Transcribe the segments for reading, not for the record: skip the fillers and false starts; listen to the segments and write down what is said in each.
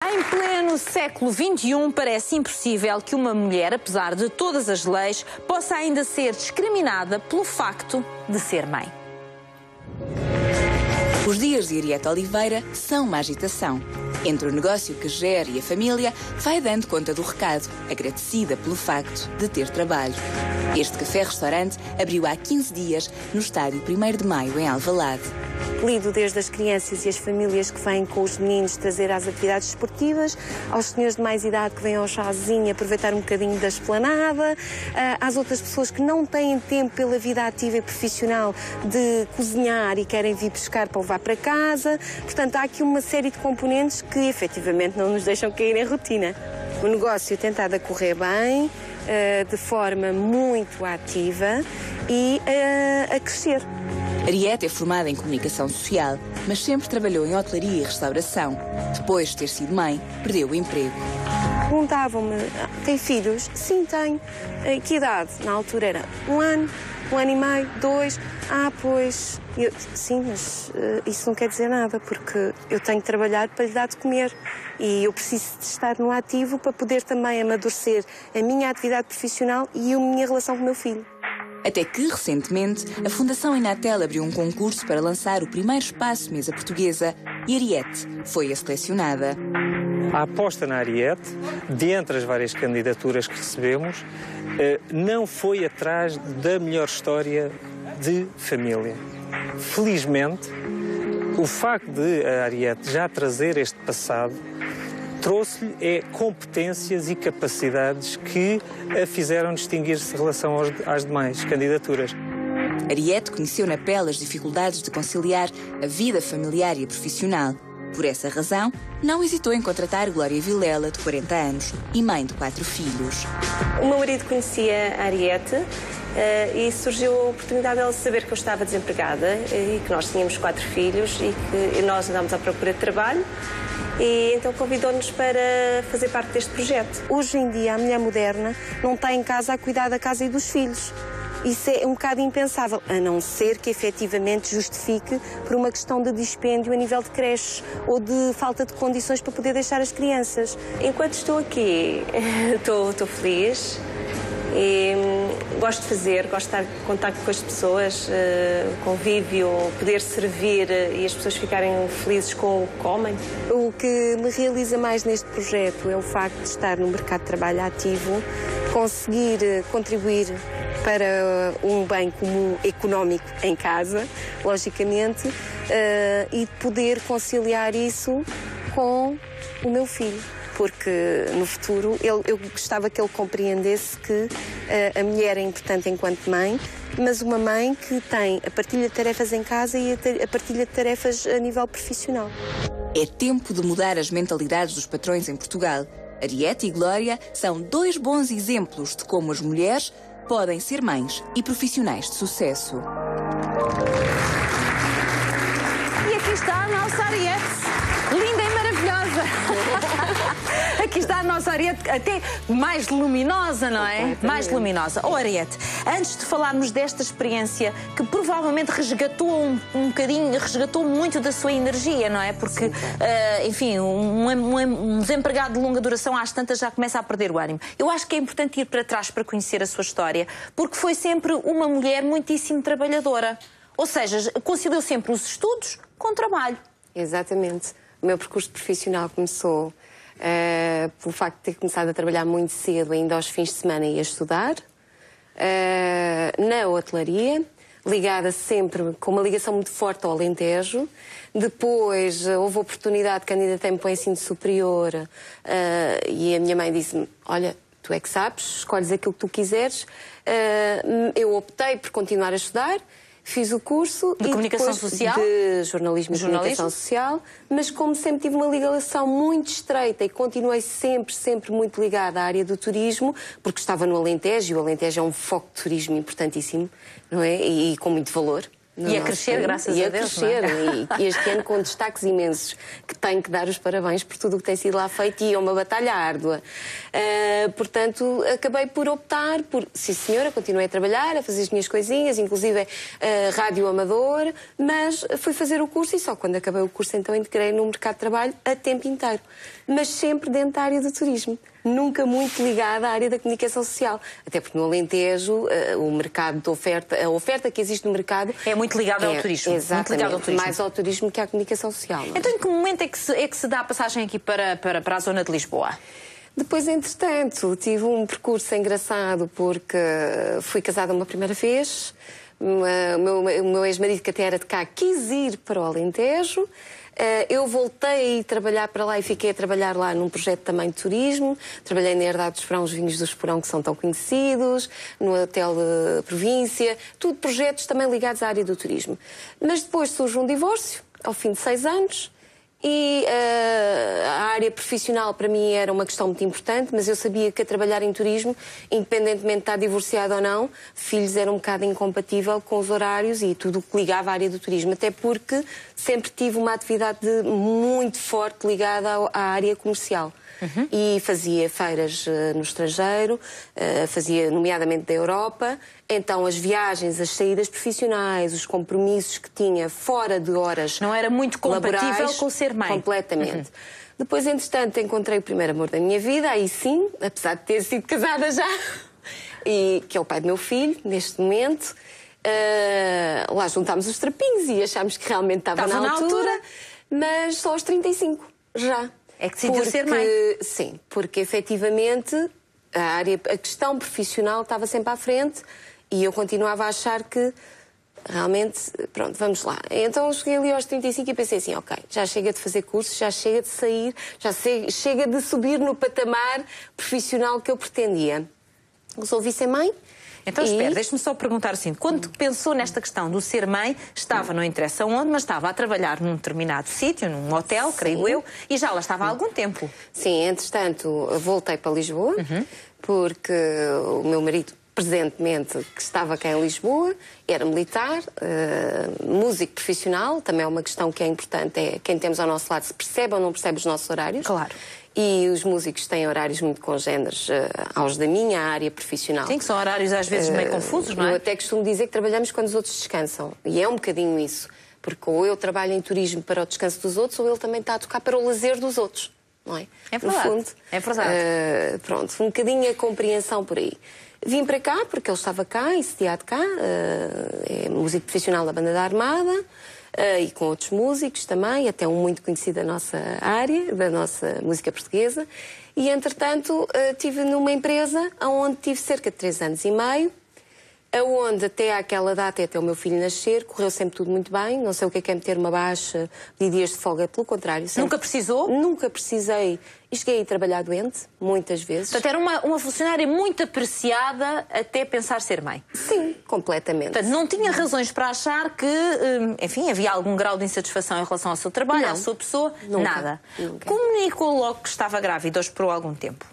Em pleno século XXI, parece impossível que uma mulher, apesar de todas as leis, possa ainda ser discriminada pelo facto de ser mãe. Os dias de Ariete Oliveira são uma agitação. Entre o negócio que gera e a família, vai dando conta do recado, agradecida pelo facto de ter trabalho. Este café-restaurante abriu há 15 dias no estádio 1º de Maio, em Alvalade. Lido desde as crianças e as famílias que vêm com os meninos trazer às atividades esportivas, aos senhores de mais idade que vêm ao chazinho aproveitar um bocadinho da esplanada, às outras pessoas que não têm tempo pela vida ativa e profissional de cozinhar e querem vir pescar para levar para casa. Portanto, há aqui uma série de componentes que efetivamente não nos deixam cair em rotina. O negócio tem estado a correr bem, de forma muito ativa e a crescer. Ariete é formada em comunicação social, mas sempre trabalhou em hotelaria e restauração. Depois de ter sido mãe, perdeu o emprego. Perguntavam-me, tem filhos? Sim, tenho. Que idade? Na altura era 1 ano, 1 ano e meio, 2. Pois. Sim, mas isso não quer dizer nada, porque eu tenho que trabalhar para lhe dar de comer. E eu preciso de estar no ativo para poder também amadurecer a minha atividade profissional e a minha relação com o meu filho. Até que, recentemente, a Fundação Inatel abriu um concurso para lançar o primeiro espaço mesa portuguesa e Ariete foi a selecionada. A aposta na Ariete, dentre as várias candidaturas que recebemos, não foi atrás da melhor história de família. Felizmente, o facto de a Ariete já trazer este passado trouxe-lhe competências e capacidades que a fizeram distinguir-se em relação às demais candidaturas. Ariete conheceu na pele as dificuldades de conciliar a vida familiar e a profissional. Por essa razão, não hesitou em contratar Glória Vilela, de 40 anos, e mãe de 4 filhos. O meu marido conhecia a Ariete e surgiu a oportunidade dela saber que eu estava desempregada e que nós tínhamos 4 filhos e que nós andámos à procura de trabalho. E então convidou-nos para fazer parte deste projeto. Hoje em dia, a mulher moderna não está em casa a cuidar da casa e dos filhos. Isso é um bocado impensável, a não ser que efetivamente justifique por uma questão de dispêndio a nível de creches ou de falta de condições para poder deixar as crianças. Enquanto estou aqui, estou feliz. E gosto de fazer, gosto de estar em contacto com as pessoas, convívio, poder servir e as pessoas ficarem felizes com o que comem. O que me realiza mais neste projeto é o facto de estar no mercado de trabalho ativo, conseguir contribuir para um bem comum económico em casa, logicamente, e poder conciliar isso com o meu filho. Porque no futuro eu gostava que ele compreendesse que a mulher é importante enquanto mãe, mas uma mãe que tem a partilha de tarefas em casa e a partilha de tarefas a nível profissional. É tempo de mudar as mentalidades dos patrões em Portugal. Ariete e Glória são 2 bons exemplos de como as mulheres podem ser mães e profissionais de sucesso. E aqui está a nossa Ariete, linda e maravilhosa. Aqui está a nossa Ariete, até mais luminosa, não é? Mais luminosa. Oh, Ariete, antes de falarmos desta experiência que provavelmente resgatou um bocadinho, resgatou muito da sua energia, não é? Porque, enfim, um desempregado de longa duração às tantas já começa a perder o ânimo. Eu acho que é importante ir para trás para conhecer a sua história, porque foi sempre uma mulher muitíssimo trabalhadora. Ou seja, conciliou sempre os estudos com o trabalho. Exatamente. O meu percurso profissional começou pelo facto de ter começado a trabalhar muito cedo, ainda aos fins de semana ia estudar, na hotelaria, ligada sempre, com uma ligação muito forte ao Alentejo. Depois houve a oportunidade de candidatar-me para o ensino superior e a minha mãe disse-me, olha, tu é que sabes, escolhes aquilo que tu quiseres. Eu optei por continuar a estudar. Fiz o curso de comunicação social? De jornalismo e comunicação social, mas como sempre tive uma ligação muito estreita e continuei sempre muito ligada à área do turismo, porque estava no Alentejo, e o Alentejo é um foco de turismo importantíssimo, não é? E com muito valor, E a crescer, graças a Deus. E a crescer. E este ano com destaques imensos, que tenho que dar os parabéns por tudo o que tem sido lá feito, e é uma batalha árdua. Portanto, acabei por optar por, sim senhora, continuei a trabalhar, a fazer as minhas coisinhas, inclusive rádio amador, mas fui fazer o curso e só quando acabei o curso então integrei no mercado de trabalho a tempo inteiro. Mas sempre dentro da área do turismo. Nunca muito ligada à área da comunicação social. Até porque no Alentejo, o mercado de oferta, a oferta que existe no mercado... É muito ligada ao turismo. Exatamente, muito ligado ao turismo. Mais ao turismo que à comunicação social. Não é? Então, em que momento é que se dá a passagem aqui para a zona de Lisboa? Depois, entretanto, tive um percurso engraçado porque fui casada uma primeira vez. O meu ex-marido, que até era de cá, quis ir para o Alentejo. Eu voltei a ir trabalhar para lá e fiquei a trabalhar lá num projeto também de turismo. Trabalhei na Herdade dos Esporão, os vinhos do Esporão que são tão conhecidos, no Hotel de Província, tudo projetos também ligados à área do turismo. Mas depois surge um divórcio, ao fim de 6 anos, e a área profissional para mim era uma questão muito importante, mas eu sabia que a trabalhar em turismo, independentemente de estar divorciado ou não, filhos era um bocado incompatível com os horários e tudo o que ligava à área do turismo, até porque sempre tive uma atividade muito forte ligada à área comercial. E fazia feiras no estrangeiro, fazia nomeadamente da Europa. Então as viagens, as saídas profissionais, os compromissos que tinha fora de horas não era muito compatível laborais, com ser mãe. Completamente. Depois, entretanto, encontrei o primeiro amor da minha vida, aí sim, apesar de ter sido casada já, e que é o pai do meu filho, neste momento. Lá juntámos os trapinhos e achámos que realmente estava na altura, mas só aos 35, já. É que decidiu ser mãe. Sim, porque efetivamente a questão profissional estava sempre à frente e eu continuava a achar que realmente, pronto, vamos lá. Então cheguei ali aos 35 e pensei assim, ok, já chega de fazer cursos, já chega de sair, chega de subir no patamar profissional que eu pretendia. Resolvi ser mãe. Então, espera, deixe-me só perguntar assim, quando pensou nesta questão do ser mãe, estava, não interessa onde, mas estava a trabalhar num determinado sítio, num hotel, creio eu, e já lá estava há algum tempo. Sim, entretanto, voltei para Lisboa, porque o meu marido, presentemente, que estava cá em Lisboa, era militar, músico profissional, também é uma questão que é importante, é quem temos ao nosso lado se percebe ou não percebe os nossos horários. Claro. E os músicos têm horários muito congêneres aos da minha área profissional. Sim, que são horários às vezes meio confusos, não é? Eu até costumo dizer que trabalhamos quando os outros descansam. E é um bocadinho isso. Porque ou eu trabalho em turismo para o descanso dos outros, ou ele também está a tocar para o lazer dos outros. Não é? É verdade. No fundo, é verdade. Pronto, um bocadinho a compreensão por aí. Vim para cá, porque ele estava cá, sediado cá. É músico profissional da Banda da Armada. E com outros músicos também, até um muito conhecido da nossa área, da nossa música portuguesa. E, entretanto, estive numa empresa onde tive cerca de 3 anos e meio, onde até àquela data, até o meu filho nascer, correu sempre tudo muito bem. Não sei o que é meter uma baixa de dias de folga, pelo contrário. Sempre. Nunca precisou? Nunca precisei. E cheguei a trabalhar doente, muitas vezes. Portanto, era uma funcionária muito apreciada até pensar ser mãe. Sim, completamente. Portanto, não tinha razões para achar que, enfim, havia algum grau de insatisfação em relação ao seu trabalho, à sua pessoa? Nunca, nada. Nunca. Comunicou logo que estava grávida ou esperou algum tempo?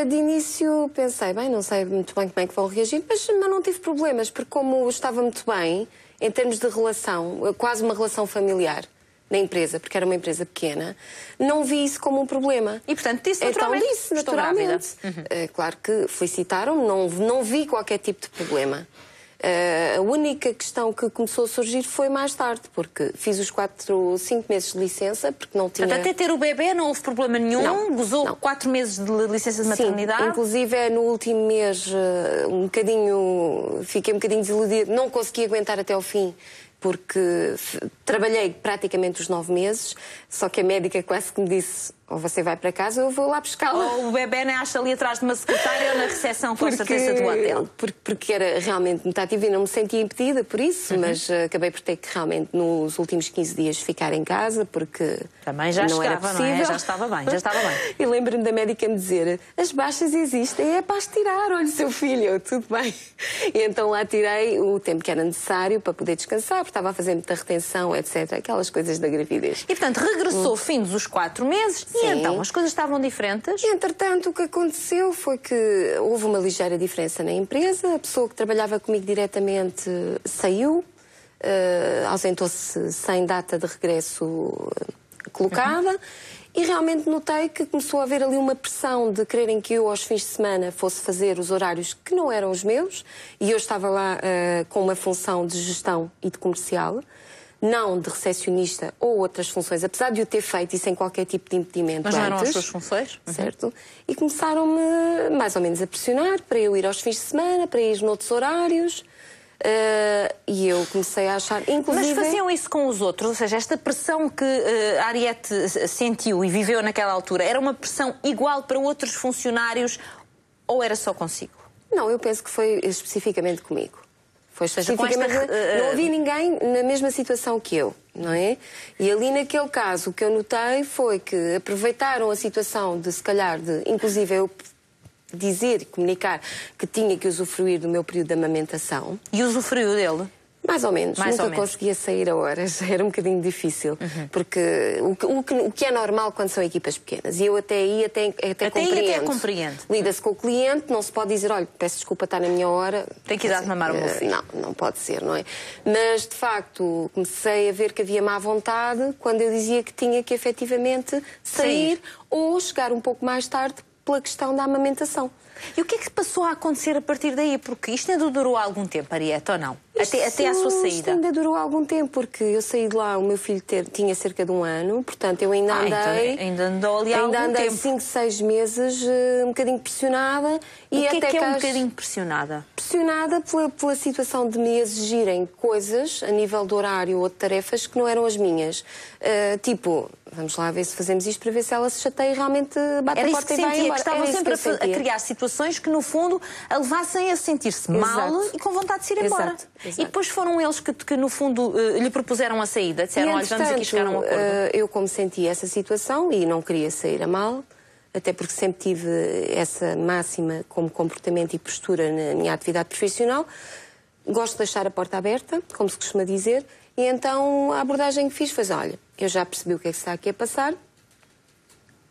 De início pensei, bem, não sei muito bem como é que vão reagir, mas não tive problemas, porque como estava muito bem, em termos de relação, quase uma relação familiar na empresa, porque era uma empresa pequena, não vi isso como um problema. E, portanto, disse naturalmente? Então disse, naturalmente. Claro que felicitaram-me, não vi qualquer tipo de problema. A única questão que começou a surgir foi mais tarde, porque fiz os 5 meses de licença, porque não tinha... Portanto, até ter o bebê não houve problema nenhum? Não, gozou não. 4 meses de licença de maternidade? Sim, inclusive no último mês fiquei um bocadinho desiludida, não consegui aguentar até ao fim, porque trabalhei praticamente os 9 meses, só que a médica quase que me disse, ou você vai para casa ou eu vou lá buscá-la. Ou o bebê nem acha ali atrás de uma secretária ou na recepção, com certeza, do hotel. Porque era realmente muito ativa e não me sentia impedida por isso, mas acabei por ter que realmente nos últimos 15 dias ficar em casa, porque também já não era chegava, possível. Não é? Já estava bem, já estava bem. E lembro-me da médica me dizer, as baixas existem, é para as tirar, olha, seu filho, tudo bem. E então lá tirei o tempo que era necessário para poder descansar, porque estava a fazer muita retenção, etc. Aquelas coisas da gravidez. E, portanto, regressou fins dos 4 meses. Sim. E então, as coisas estavam diferentes? Entretanto, o que aconteceu foi que houve uma ligeira diferença na empresa. A pessoa que trabalhava comigo diretamente saiu. ausentou-se sem data de regresso colocada. E realmente notei que começou a haver ali uma pressão de quererem que eu, aos fins de semana, fosse fazer os horários que não eram os meus. E eu estava lá com uma função de gestão e de comercial, não de recepcionista ou outras funções, apesar de eu ter feito e sem qualquer tipo de impedimento. Mas não eram antes, as suas funções? Certo. E começaram-me mais ou menos a pressionar para eu ir aos fins de semana, para ir noutros horários. E eu comecei a achar, inclusive... Mas faziam isso com os outros? Ou seja, esta pressão que a Ariete sentiu e viveu naquela altura, era uma pressão igual para outros funcionários ou era só consigo? Não, eu penso que foi especificamente comigo. Foi especificamente... Não havia ninguém na mesma situação que eu, não é? E ali naquele caso o que eu notei foi que aproveitaram a situação de, se calhar, inclusive eu dizer e comunicar que tinha que usufruir do meu período de amamentação. E usufruiu dele? Mais ou menos. Nunca conseguia sair a horas. Era um bocadinho difícil. Porque o que é normal quando são equipas pequenas. E eu até aí compreendo. Lida-se com o cliente, não se pode dizer, olha, peço desculpa, está na minha hora. Tem que ir dar de mamar o meu filho. Não pode ser, não é? Mas, de facto, comecei a ver que havia má vontade quando eu dizia que tinha que, efetivamente, sair ou chegar um pouco mais tarde pela questão da amamentação. E o que é que passou a acontecer a partir daí? Porque isto ainda durou algum tempo, Ariete, ou não? Até à sua saída? Isto ainda durou algum tempo, porque eu saí de lá, o meu filho tinha cerca de 1 ano, portanto eu ainda andei... Então, ainda andou ali há algum tempo. Ainda andei 5, 6 meses, um bocadinho pressionada. E o que é um bocadinho pressionada? Pressionada pela situação de me exigirem coisas a nível de horário ou de tarefas que não eram as minhas. Tipo, vamos lá ver se fazemos isto para ver se ela se chateia e realmente bate a porta e vai embora. Que estavam sempre a criar situações que, no fundo, a levassem a sentir-se mal e com vontade de se ir embora. Exato. E depois foram eles que no fundo, lhe propuseram a saída. Disseram, olha, vamos aqui chegar a um acordo. Eu, como senti essa situação e não queria sair a mal, até porque sempre tive essa máxima como comportamento e postura na minha atividade profissional, gosto de deixar a porta aberta, como se costuma dizer, e então a abordagem que fiz foi, olha, eu já percebi o que é que está aqui a passar,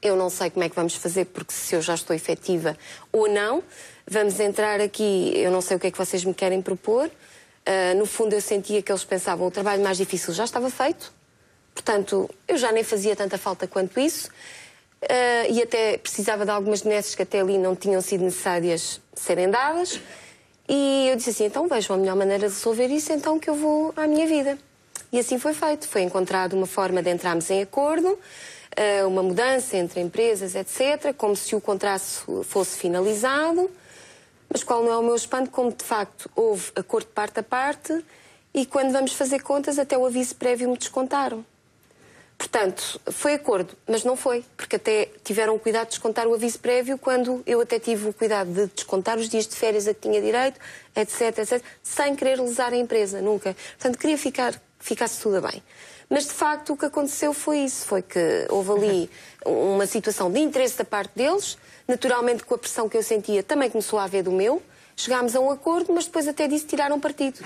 eu não sei como é que vamos fazer, porque se eu já estou efetiva ou não, vamos entrar aqui, eu não sei o que é que vocês me querem propor. No fundo eu sentia que eles pensavam o trabalho mais difícil já estava feito, portanto eu já nem fazia tanta falta quanto isso, e até precisava de algumas benesses que até ali não tinham sido necessárias serem dadas, e eu disse assim, então vejam a melhor maneira de resolver isso, então que eu vou à minha vida. E assim foi feito, foi encontrada uma forma de entrarmos em acordo, uma mudança entre empresas, etc., como se o contrato fosse finalizado. Mas qual não é o meu espanto, como de facto houve acordo de parte a parte e quando vamos fazer contas até o aviso prévio me descontaram. Portanto, foi acordo, mas não foi, porque até tiveram o cuidado de descontar o aviso prévio quando eu até tive o cuidado de descontar os dias de férias a que tinha direito, etc, etc, sem querer lesar a empresa, nunca. Portanto, queria ficasse tudo bem. Mas, de facto, o que aconteceu foi isso, foi que houve ali uma situação de interesse da parte deles, naturalmente com a pressão que eu sentia também começou a haver do meu, chegámos a um acordo, mas depois até disso tiraram partido.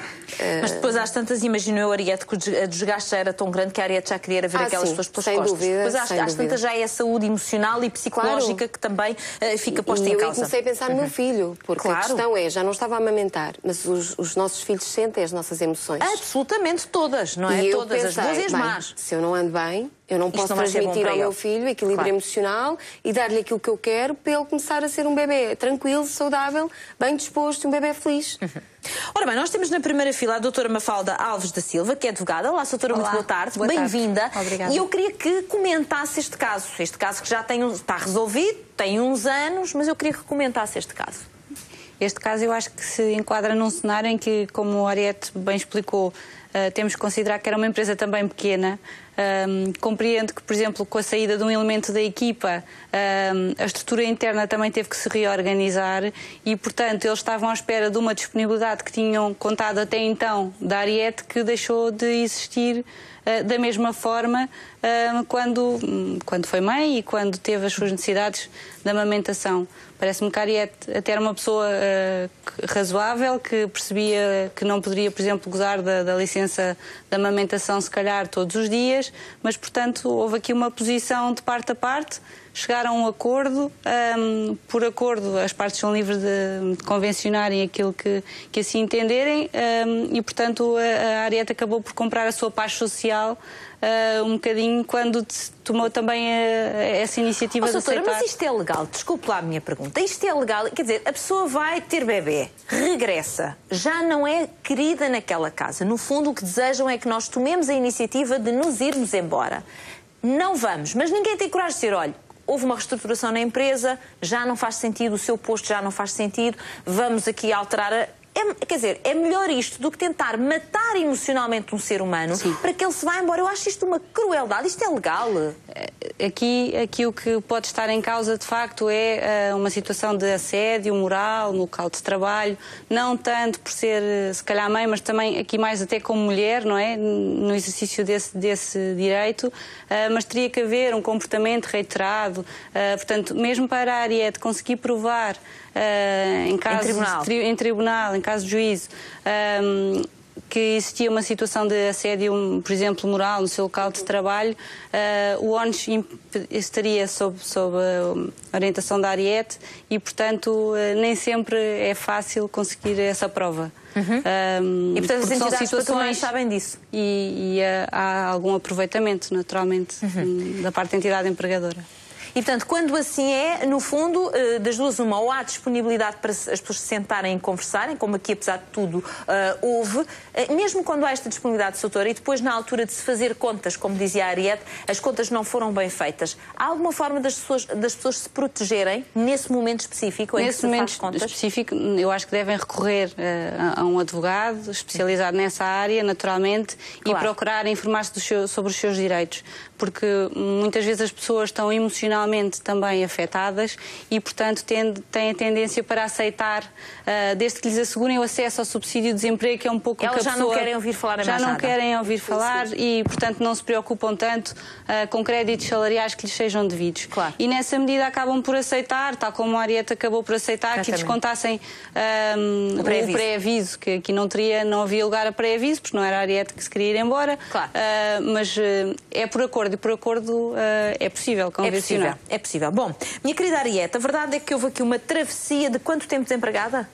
Mas depois às tantas, imagino eu, Ariete, que o desgaste já era tão grande que a Ariete já queria ver aquelas pessoas pelas sem costas. Dúvida, depois às tantas já é a saúde emocional e psicológica que também fica posta em causa. E eu comecei a pensar no meu filho, porque a questão é, já não estava a amamentar, mas os nossos filhos sentem as nossas emoções. Absolutamente todas, não é? Todas, as boas e as más. Se eu não ando bem, eu não posso transmitir ao meu filho equilíbrio emocional e dar-lhe aquilo que eu quero para ele começar a ser um bebê tranquilo, saudável, bem disposto, um bebê feliz. Ora bem, nós temos na primeira fila a doutora Mafalda Alves da Silva, que é advogada. Olá, doutora, muito boa tarde. Bem-vinda. Obrigada. E eu queria que comentasse este caso que já está resolvido, tem uns anos, mas eu queria que comentasse este caso. Este caso eu acho que se enquadra num cenário em que, como a Ariete bem explicou, temos que considerar que era uma empresa também pequena. Compreendo que, por exemplo, com a saída de um elemento da equipa, a estrutura interna também teve que se reorganizar e, portanto, eles estavam à espera de uma disponibilidade que tinham contado até então da Ariete, que deixou de existir da mesma forma quando foi mãe e quando teve as suas necessidades de amamentação. Parece-me que a Ariete até era uma pessoa razoável, que percebia que não poderia, por exemplo, gozar da licença de amamentação, se calhar, todos os dias, mas, portanto, houve aqui uma posição de parte a parte chegaram a um acordo. Por acordo, as partes são livres de convencionarem aquilo que assim entenderem, e, portanto, a Ariete acabou por comprar a sua paz social um bocadinho quando tomou também essa iniciativa de aceitar. Mas isto é legal? Desculpe lá a minha pergunta. Isto é legal? Quer dizer, a pessoa vai ter bebê, regressa, já não é querida naquela casa. No fundo, o que desejam é que nós tomemos a iniciativa de nos irmos embora. Não vamos, mas ninguém tem coragem de dizer, olha, houve uma reestruturação na empresa, já não faz sentido, o seu posto já não faz sentido, vamos aqui alterar quer dizer, é melhor isto do que tentar matar emocionalmente um ser humano. Sim. Para que ele se vá embora. Eu acho isto uma crueldade. Isto é legal? Aqui o que pode estar em causa, de facto, é uma situação de assédio moral no local de trabalho, não tanto por ser, se calhar, mãe, mas também aqui mais até como mulher, não é? No exercício desse direito, mas teria que haver um comportamento reiterado. Portanto, mesmo para a Ariete conseguir provar em tribunal, em caso de juízo, que existia uma situação de assédio, por exemplo, moral no seu local de trabalho, o ONS estaria sob a orientação da Ariete e, portanto, nem sempre é fácil conseguir essa prova. E, portanto, as entidades patronais sabem disso. E há algum aproveitamento, naturalmente, da parte da entidade empregadora. E, portanto, quando assim é, no fundo, das duas uma, ou há disponibilidade para as pessoas se sentarem e conversarem, como aqui, apesar de tudo, houve, mesmo quando há esta disponibilidade, doutora, e depois na altura de se fazer contas, como dizia a Ariete, as contas não foram bem feitas. Há alguma forma das pessoas se protegerem nesse momento específico em que se faz contas? Nesse momento específico, eu acho que devem recorrer a um advogado especializado nessa área, naturalmente, claro, e procurar informar-se sobre os seus direitos, porque muitas vezes as pessoas estão emocionalmente também afetadas e, portanto, têm a tendência para aceitar, desde que lhes assegurem o acesso ao subsídio de desemprego, que é um pouco Elas o que a já pessoa... não querem ouvir falar Já não querem ouvir falar e, portanto, não se preocupam tanto com créditos salariais que lhes sejam devidos. Claro. E, nessa medida, acabam por aceitar, tal como a Ariete acabou por aceitar, que lhes contassem o pré-aviso, que aqui não havia lugar a pré-aviso, porque não era a Ariete que se queria ir embora. Claro. Mas é por acordo, e por acordo é possível convencionar. É possível. Bom, minha querida Ariete, a verdade é que houve aqui uma travessia de quanto tempo desempregada?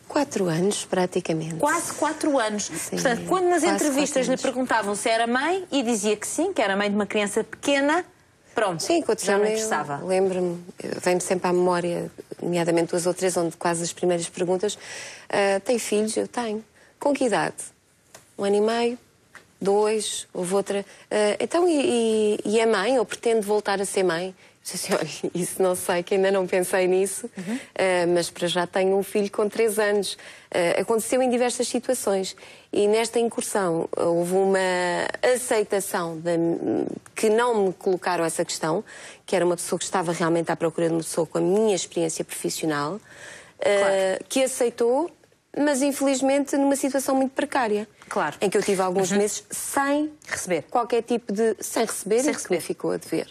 4 anos, praticamente. Quase 4 anos. Sim, portanto, quando nas entrevistas lhe perguntavam se era mãe e dizia que sim, que era mãe de uma criança pequena, pronto, sim, já não interessava. Lembro-me, vem-me sempre à memória, nomeadamente 2 ou 3, onde quase as primeiras perguntas, tem filhos? Eu tenho. Com que idade? 1 ano e meio? 2, houve outra. Então, e é mãe ou pretende voltar a ser mãe? Disse assim, olha, isso não sei, que ainda não pensei nisso, mas para já tenho um filho com 3 anos. Aconteceu em diversas situações e nesta incursão houve uma aceitação que não me colocaram essa questão, que era uma pessoa que estava realmente à procura de uma pessoa com a minha experiência profissional, claro, que aceitou, mas infelizmente numa situação muito precária. Claro. Em que eu tive alguns meses sem receber qualquer tipo de... Sem receber. Que me ficou a dever.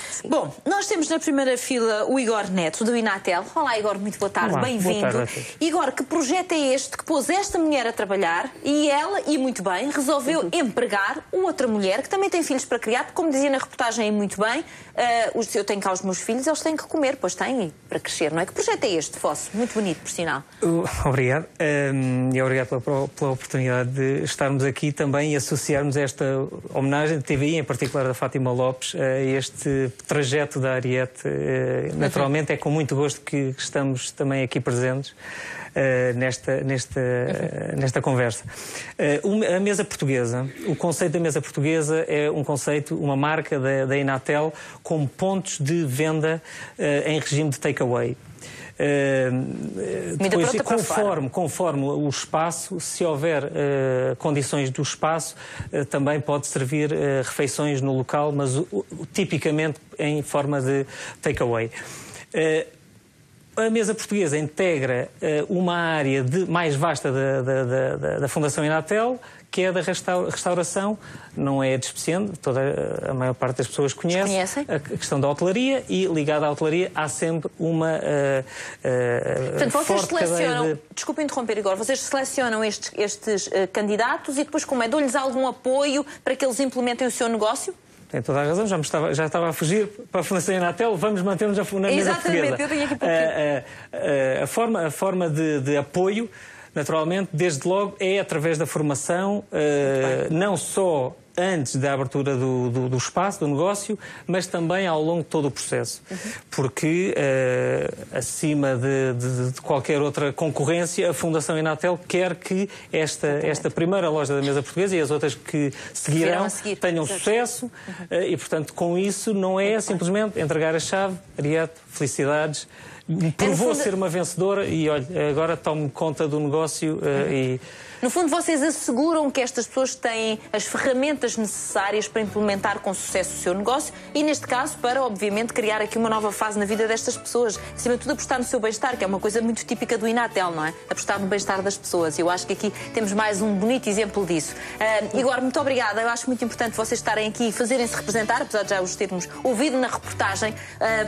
Sim. Bom, nós temos na primeira fila o Igor Neto, do Inatel. Olá, Igor, muito boa tarde, bem-vindo. Igor, que projeto é este que pôs esta mulher a trabalhar e ela, e muito bem, resolveu empregar outra mulher que também tem filhos para criar, porque, como dizia na reportagem muito bem, eu tenho cá os meus filhos, eles têm que comer, pois têm, para crescer, não é? Que projeto é este vosso? Muito bonito, por sinal. Obrigado. E obrigado pela oportunidade de estarmos aqui também e associarmos esta homenagem de TVI, em particular da Fátima Lopes, a este trajeto da Ariete. Naturalmente é com muito gosto que estamos também aqui presentes nesta conversa. A mesa portuguesa, o conceito da mesa portuguesa é um conceito, uma marca da Inatel com pontos de venda em regime de takeaway. Depois, conforme o espaço, se houver condições do espaço, também pode servir refeições no local, mas tipicamente em forma de takeaway. A mesa portuguesa integra uma área mais vasta da Fundação Inatel, que é da restauração, não é despeciente, a maior parte das pessoas conhece a questão da hotelaria, e ligada à hotelaria há sempre uma portanto, vocês forte selecionam, desculpe interromper, Igor, vocês selecionam estes candidatos e depois como é? Dão-lhes algum apoio para que eles implementem o seu negócio? Tem toda a razão, já estava a fugir para a Fundação Inatel, vamos manter-nos na mesa portuguesa. Exatamente, eu tenho aqui a forma de apoio, naturalmente, desde logo, é através da formação, não só antes da abertura do espaço, do negócio, mas também ao longo de todo o processo. Porque, acima de qualquer outra concorrência, a Fundação Inatel quer que esta primeira loja da mesa portuguesa e as outras que seguirão tenham sucesso e, portanto, com isso não é simplesmente entregar a chave, Ariete, felicidades, provou ser uma vencedora e, olha, agora tome conta do negócio e... No fundo, vocês asseguram que estas pessoas têm as ferramentas necessárias para implementar com sucesso o seu negócio e, neste caso, para, obviamente, criar aqui uma nova fase na vida destas pessoas. Acima de tudo, apostar no seu bem-estar, que é uma coisa muito típica do Inatel, não é? Apostar no bem-estar das pessoas. Eu acho que aqui temos mais um bonito exemplo disso. Igor, muito obrigada. Eu acho muito importante vocês estarem aqui e fazerem-se representar, apesar de já os termos ouvido na reportagem,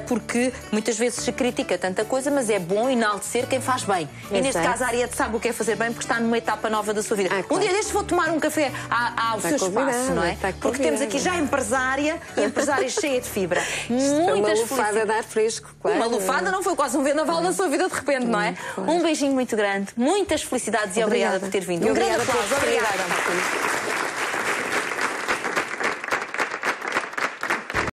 porque muitas vezes se critica tanta coisa, mas é bom enaltecer quem faz bem. E, neste caso, a Ariete sabe o que é fazer bem, porque está numa etapa nova da sua vida. Claro. Um dia destes vou tomar um café ao seu espaço, não é? Porque temos aqui já empresária e empresária cheia de fibra. Muitas lufada de ar fresco, claro. Uma lufada não foi quase um vendaval da sua vida de repente, não é? Claro. Um beijinho muito grande, muitas felicidades e obrigada por ter vindo. Um grande aplauso. Obrigada.